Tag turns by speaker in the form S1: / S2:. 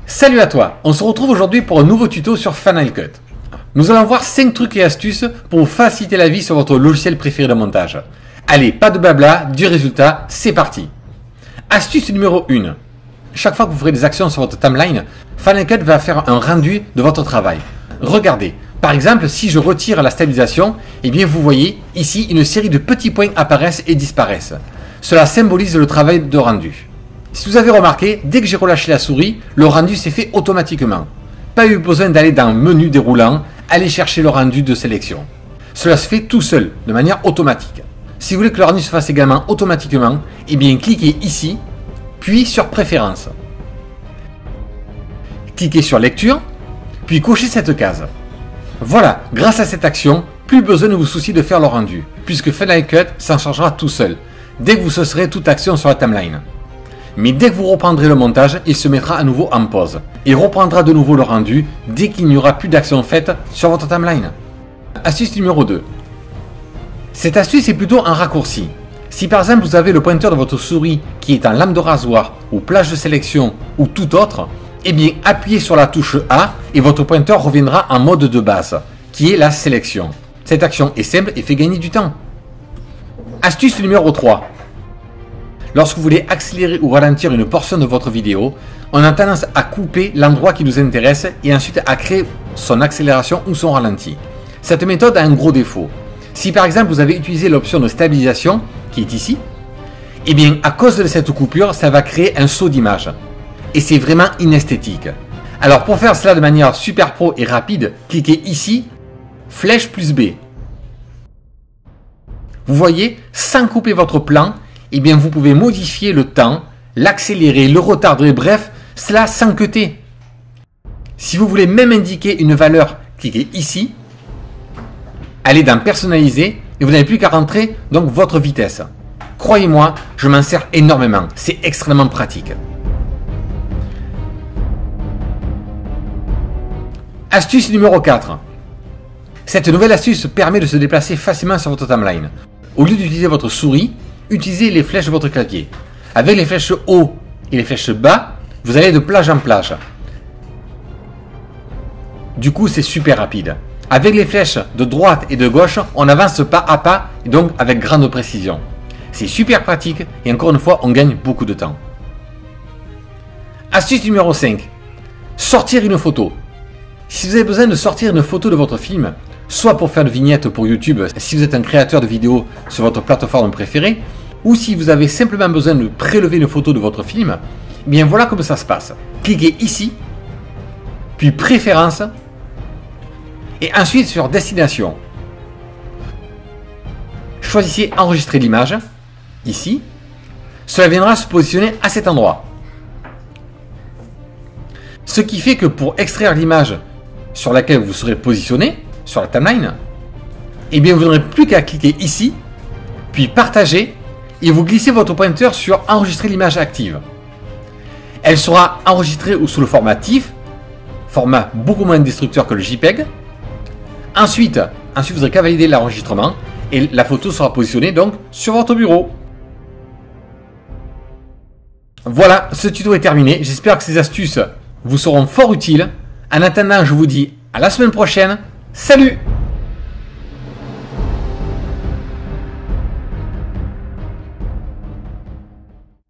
S1: Salut à toi, on se retrouve aujourd'hui pour un nouveau tuto sur Final Cut. Nous allons voir 5 trucs et astuces pour vous faciliter la vie sur votre logiciel préféré de montage. Allez, pas de blabla, du résultat, c'est parti. Astuce numéro 1. Chaque fois que vous ferez des actions sur votre timeline, Final Cut va faire un rendu de votre travail. Regardez, par exemple, si je retire la stabilisation, eh bien vous voyez ici une série de petits points apparaissent et disparaissent. Cela symbolise le travail de rendu. Si vous avez remarqué, dès que j'ai relâché la souris, le rendu s'est fait automatiquement. Pas eu besoin d'aller dans Menu déroulant, aller chercher le rendu de sélection. Cela se fait tout seul, de manière automatique. Si vous voulez que le rendu se fasse également automatiquement, eh bien cliquez ici, puis sur Préférences. Cliquez sur Lecture, puis cochez cette case. Voilà, grâce à cette action, plus besoin de vous soucier de faire le rendu, puisque Final Cut s'en chargera tout seul, dès que vous cesserez toute action sur la timeline. Mais dès que vous reprendrez le montage, il se mettra à nouveau en pause et reprendra de nouveau le rendu dès qu'il n'y aura plus d'action faite sur votre timeline. Astuce numéro 2. Cette astuce est plutôt un raccourci. Si par exemple vous avez le pointeur de votre souris qui est en lame de rasoir ou plage de sélection ou tout autre, eh bien appuyez sur la touche A et votre pointeur reviendra en mode de base, qui est la sélection. Cette action est simple et fait gagner du temps. Astuce numéro 3. Lorsque vous voulez accélérer ou ralentir une portion de votre vidéo, on a tendance à couper l'endroit qui nous intéresse et ensuite à créer son accélération ou son ralenti. Cette méthode a un gros défaut. Si par exemple vous avez utilisé l'option de stabilisation, qui est ici, eh bien à cause de cette coupure, ça va créer un saut d'image. Et c'est vraiment inesthétique. Alors pour faire cela de manière super pro et rapide, cliquez ici, flèche plus B. Vous voyez, sans couper votre plan, eh bien vous pouvez modifier le temps, l'accélérer, le retarder, bref, cela sans cutter. Si vous voulez même indiquer une valeur, cliquez ici, allez dans personnaliser et vous n'avez plus qu'à rentrer donc votre vitesse. Croyez-moi, je m'en sers énormément, c'est extrêmement pratique. Astuce numéro 4. Cette nouvelle astuce permet de se déplacer facilement sur votre timeline. Au lieu d'utiliser votre souris, utilisez les flèches de votre clavier. Avec les flèches haut et les flèches bas, vous allez de plage en plage. Du coup, c'est super rapide. Avec les flèches de droite et de gauche, on avance pas à pas et donc avec grande précision. C'est super pratique et encore une fois, on gagne beaucoup de temps. Astuce numéro 5. Sortir une photo. Si vous avez besoin de sortir une photo de votre film, soit pour faire une vignette pour YouTube, si vous êtes un créateur de vidéos sur votre plateforme préférée, ou si vous avez simplement besoin de prélever une photo de votre film, eh bien voilà comment ça se passe. Cliquez ici, puis Préférences, et ensuite sur Destination. Choisissez Enregistrer l'image, ici. Cela viendra se positionner à cet endroit. Ce qui fait que pour extraire l'image sur laquelle vous serez positionné, sur la timeline, eh bien vous n'aurez plus qu'à cliquer ici, puis Partager, et vous glissez votre pointeur sur Enregistrer l'image active. Elle sera enregistrée sous le format TIFF, format beaucoup moins destructeur que le JPEG. Ensuite vous n'aurez qu'à valider l'enregistrement et la photo sera positionnée donc sur votre bureau. Voilà, ce tuto est terminé. J'espère que ces astuces vous seront fort utiles. En attendant, je vous dis à la semaine prochaine. Salut!